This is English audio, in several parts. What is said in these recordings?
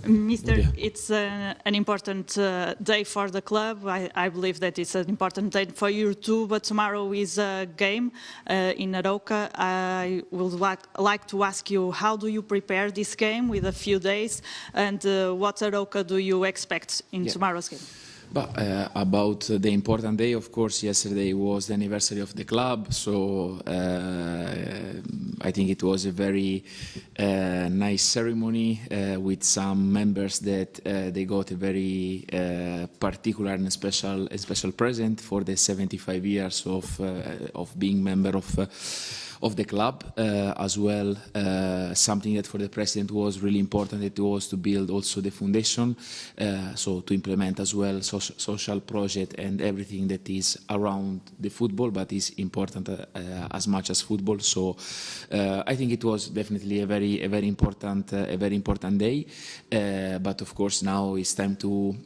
Mr. Yeah. It's an important day for the club. I believe that it's an important day for you too, but tomorrow is a game in Arouca. I would like to ask you, how do you prepare this game with a few days, and what Arouca do you expect in tomorrow's game? But about the important day, of course, yesterday was the anniversary of the club, so I think it was a very nice ceremony with some members that they got a very particular and special present for the 75 years of being member of the club, as well. Something that for the president was really important, it was to build also the foundation, so to implement as well social project and everything that is around the football, but is important as much as football. So I think it was definitely a very important day. But of course now it's time to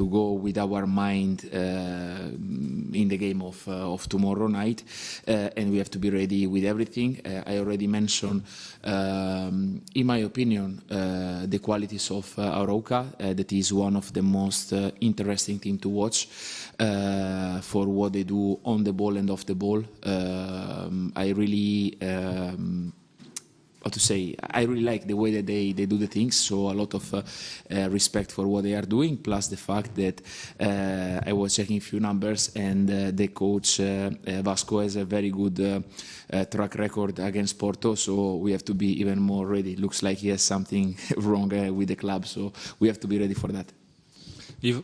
go with our mind in the game of tomorrow night, and we have to be ready with everything. I already mentioned, in my opinion, the qualities of Arouca. That is one of the most interesting things to watch for what they do on the ball and off the ball. I really I really like the way that they do the things, so a lot of respect for what they are doing, plus the fact that I was checking a few numbers, and the coach Vasco has a very good track record against Porto, so we have to be even more ready. Looks like he has something wrong with the club, so we have to be ready for that. Ivo?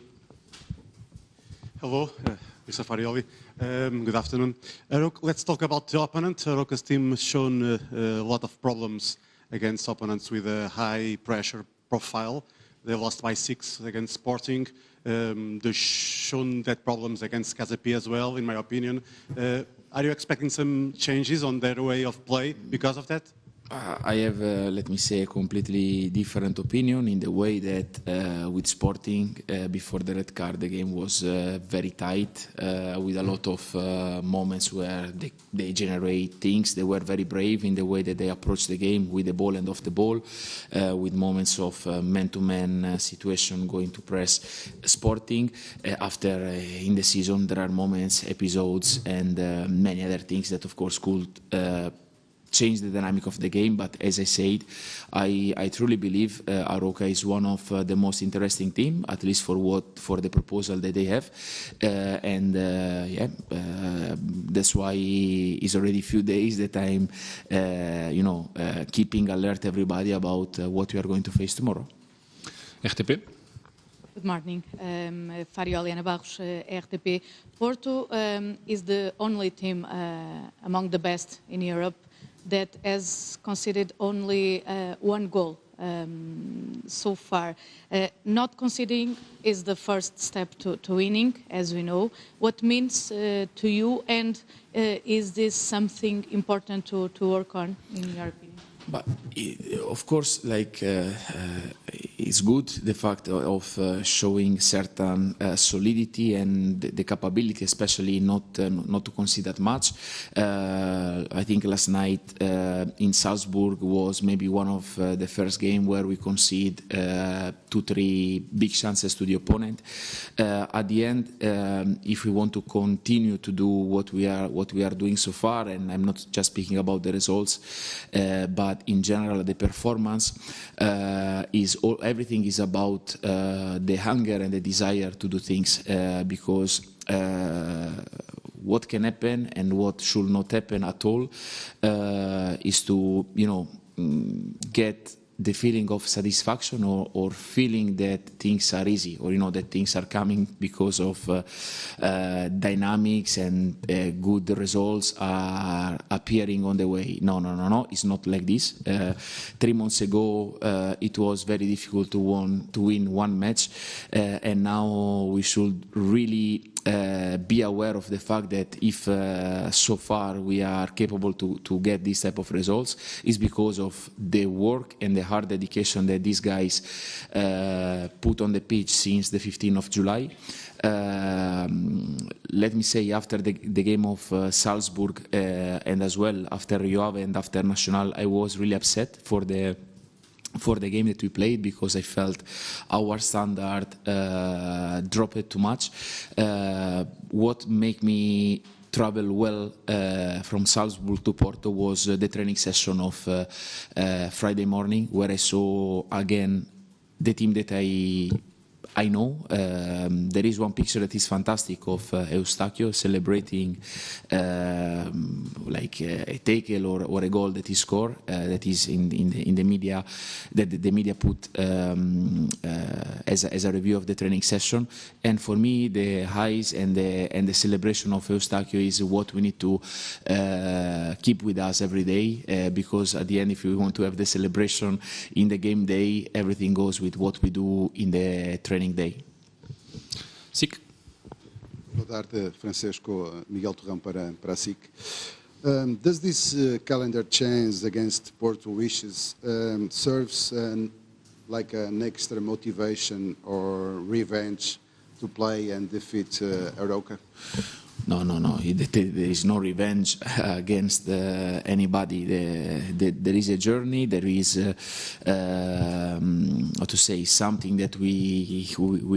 Hello, Mr. Farioli. Good afternoon. Let's talk about the opponent. Arouca's team has shown a lot of problems against opponents with a high pressure profile. They lost by 6 against Sporting. They've shown that problems against Casapi as well, in my opinion. Are you expecting some changes on their way of play because of that? I have, let me say, a completely different opinion in the way that with Sporting, before the red card, the game was very tight, with a lot of moments where they generate things. They were very brave in the way that they approached the game with the ball and off the ball, with moments of man-to-man situation going to press Sporting. After, in the season, there are moments, episodes, and many other things that, of course, could change the dynamic of the game, but as I said, I truly believe Arouca is one of the most interesting team, at least for the proposal that they have, and that's why it's already a few days that I'm, keeping alert everybody about what we are going to face tomorrow. RTP? Good morning. Farioli Ana Barros, RTP. Porto is the only team among the best in Europe that has conceded only 1 goal so far. Not conceding is the first step to winning, as we know. What means to you, and is this something important to work on, in your opinion? But of course, it's good the fact of showing certain solidity and the capability, especially not to concede that much. I think last night in Salzburg was maybe one of the first game where we concede 2-3 big chances to the opponent. At the end, if we want to continue to do what we are doing so far, and I'm not just speaking about the results, but in general the performance, everything is about the hunger and the desire to do things, because what can happen and what should not happen at all is to get the feeling of satisfaction or feeling that things are easy, or that things are coming because of dynamics and good results are appearing on the way. No, it's not like this. 3 months ago it was very difficult to win one match, and now we should really be aware of the fact that if so far we are capable to get this type of results, is because of the work and the hard dedication that these guys put on the pitch since the 15th of July. Let me say, after the game of Salzburg, and as well after Rio Ave and after Nacional, I was really upset for the for the game that we played, because I felt our standard dropped too much. What made me travel well from Salzburg to Porto was the training session of Friday morning, where I saw again the team that I know. There is one picture that is fantastic of Eustachio celebrating like a tackle or a goal that he scored, that is in the media, that the media put as a review of the training session. And for me, the highs and the celebration of Eustachio is what we need to keep with us every day, because at the end, if we want to have the celebration in the game day, everything goes with what we do in the training day. SIC. Boa tarde, Francisco. Miguel Torrão para a SIC. Does this calendar change against Porto wishes serves like an extra motivation or revenge to play and defeat Arouca? No. There is no revenge against anybody. There is a journey. There is, how to say, something that we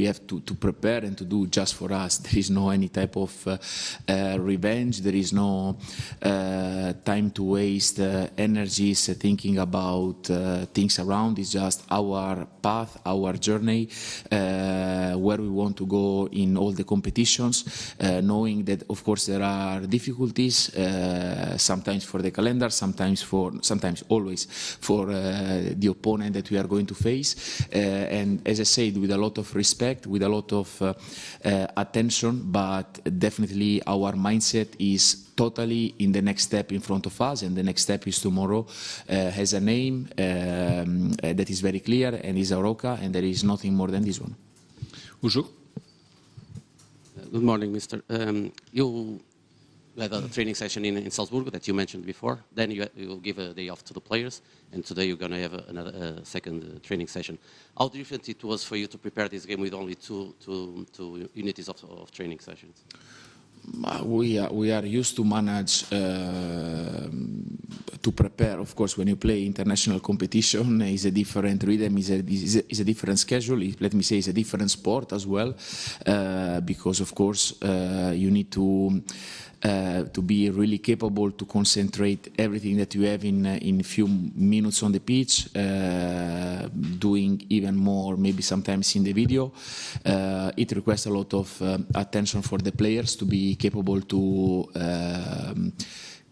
have to prepare and to do just for us. There is no any type of revenge. There is no time to waste energies thinking about things around. It's just our path, our journey, where we want to go in all the competitions, knowing that of course there are difficulties, sometimes for the calendar, sometimes always for the opponent that we are going to face, and as I said, with a lot of respect, with a lot of attention, but definitely our mindset is totally in the next step in front of us, and the next step is tomorrow, has a name that is very clear, and is Arouca, and there is nothing more than this one. Ujo. Good morning, Mr. You had a training session in Salzburg that you mentioned before. Then you give a day off to the players, and today you're going to have another second training session. How different it was for you to prepare this game with only two unities of training sessions? We are used to manage, to prepare. Of course, when you play international competition, is a different rhythm, is a different schedule. Let me say, it's a different sport as well, because of course you need to be really capable to concentrate everything that you have in a few minutes on the pitch, doing even more maybe sometimes in the video. It requires a lot of attention for the players to be capable to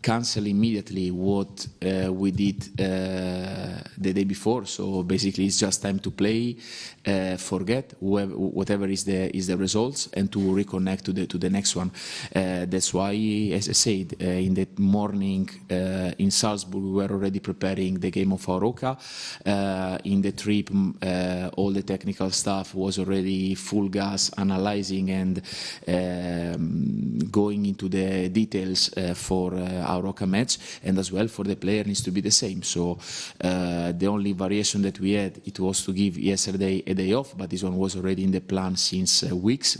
cancel immediately what we did the day before. So basically it's just time to play, forget whatever is the results, and to reconnect to the next one. That's why, as I said, in the morning in Salzburg we were already preparing the game of Arouca. In the trip all the technical stuff was already full gas, analyzing and going into the details for Arouca match, and as well for the player needs to be the same. So the only variation that we had, it was to give yesterday a day off, but this one was already in the plan since weeks,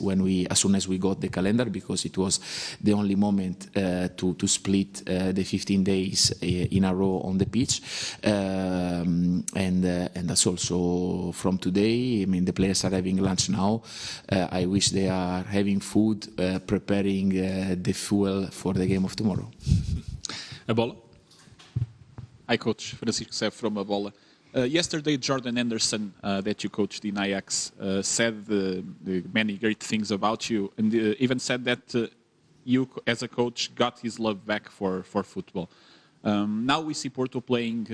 as soon as we got the calendar, because it was the only moment to split the 15 days in a row on the pitch, and that's also from today. I mean, the players are having lunch now. I wish they are having food, preparing the fuel for the game of tomorrow. A bola. Hi, Coach. Francisco Sef from A Bola. Yesterday, Jordan Henderson, that you coached in Ajax, said many great things about you, and even said that you, as a coach, got his love back for football. Now we see Porto playing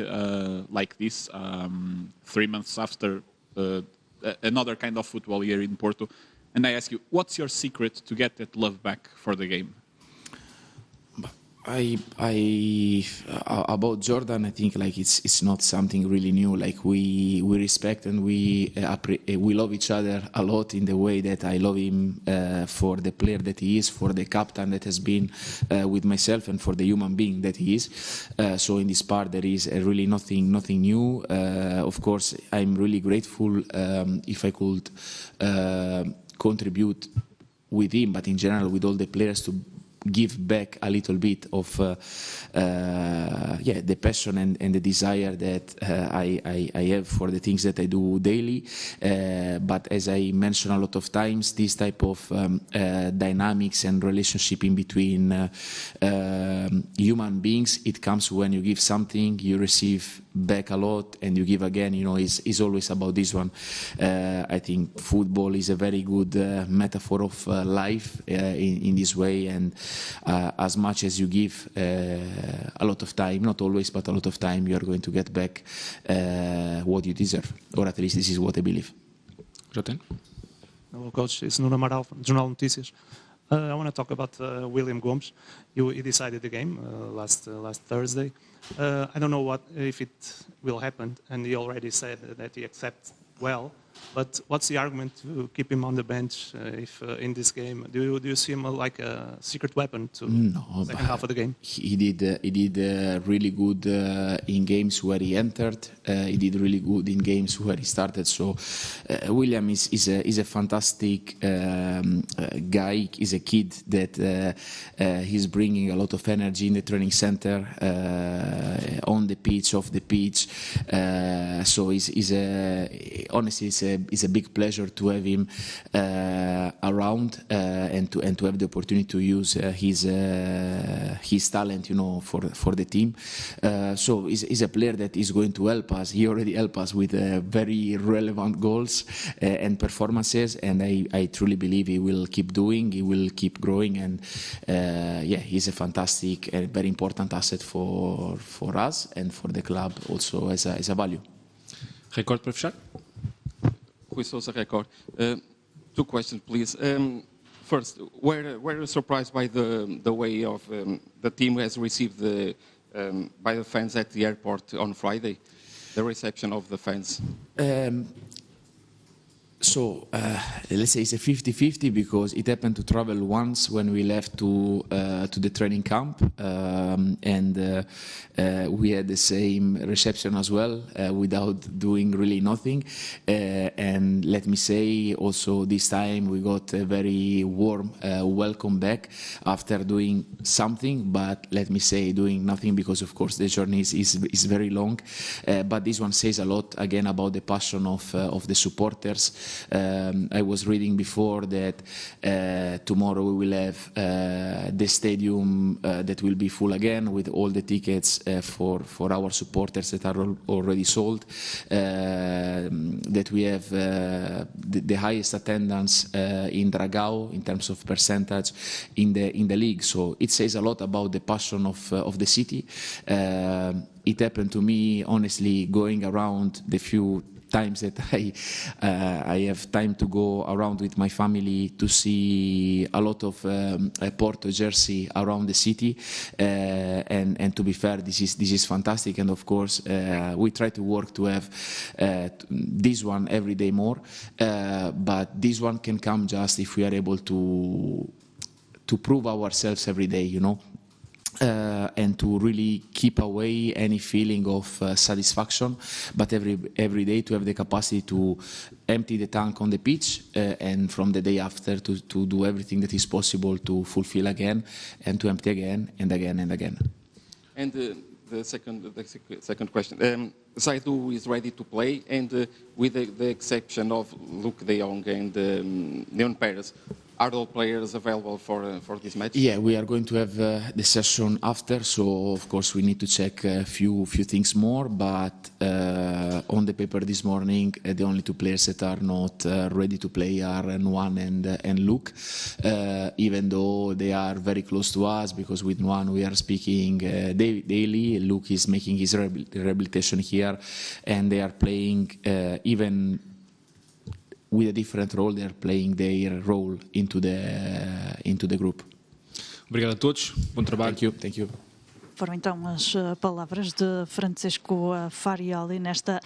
like this, 3 months after another kind of football here in Porto. And I ask you, what's your secret to get that love back for the game? About Jordan, I think like it's not something really new. Like we respect and we love each other a lot in the way that I love him for the player that he is, for the captain that has been with myself, and for the human being that he is. So in this part there is really nothing new. Of course, I'm really grateful if I could contribute with him, but in general with all the players, to give back a little bit of the passion and the desire that I have for the things that I do daily. But as I mentioned a lot of times, this type of dynamics and relationship in between human beings, it comes when you give something, you receive back a lot, and you give again. Is always about this one. I think football is a very good metaphor of life in this way, and as much as you give a lot of time, not always, but a lot of time, you are going to get back what you deserve, or at least this is what I believe. Joten? Hello, Coach. It's Nuno Amaral from Jornal Notícias. I want to talk about William Gomes. He decided the game last Thursday. I don't know if it will happen, and he already said that he accepts well. But what's the argument to keep him on the bench if in this game? Do you see him like a secret weapon to the second half of the game? He did really good in games where he entered. He did really good in games where he started. So William is a fantastic guy. He's a kid that he's bringing a lot of energy in the training center, on the pitch, off the pitch. So honestly, it's a big pleasure to have him around and to have the opportunity to use his talent, for the team. So he's a player that is going to help us. He already helped us with very relevant goals and performances, and I truly believe he will keep doing. He will keep growing, and he's a fantastic and very important asset for us and for the club also as a value. Record para fechar? Rui Sousa, Record. Two questions, please. First, were you surprised by the way of the team has received by the fans at the airport on Friday, the reception of the fans? So let's say it's a 50-50 because it happened to travel once when we left to the training camp, and we had the same reception as well without doing really nothing. And let me say also this time we got a very warm welcome back after doing something, but let me say doing nothing because of course the journey is very long. But this one says a lot again about the passion of the supporters. I was reading before that tomorrow we will have the stadium that will be full again with all the tickets for our supporters that are already sold. That we have the highest attendance in Dragao in terms of percentage in the league. So it says a lot about the passion of the city. It happened to me honestly going around the few times that I have time to go around with my family to see a lot of Porto jersey around the city, and to be fair, this is fantastic. And of course, we try to work to have this one every day more, but this one can come just if we are able to prove ourselves every day, and to really keep away any feeling of satisfaction, but every day to have the capacity to empty the tank on the pitch, and from the day after to do everything that is possible to fulfill again and to empty again and again and again. And the second question, Zaidu is ready to play, and with the exception of Luke de Jong and Leon Perez, are all players available for this match? Yeah, we are going to have the session after, so of course we need to check a few things more, but on the paper this morning, the only two players that are not ready to play are Nuan and Luke, even though they are very close to us, because with Nuan we are speaking daily. Luke is making his rehabilitation here, and they are playing even with a different role, they are playing their role into the group. Obrigado a todos. Bom trabalho. Thank you. Foram então as palavras de Francisco Farioli nesta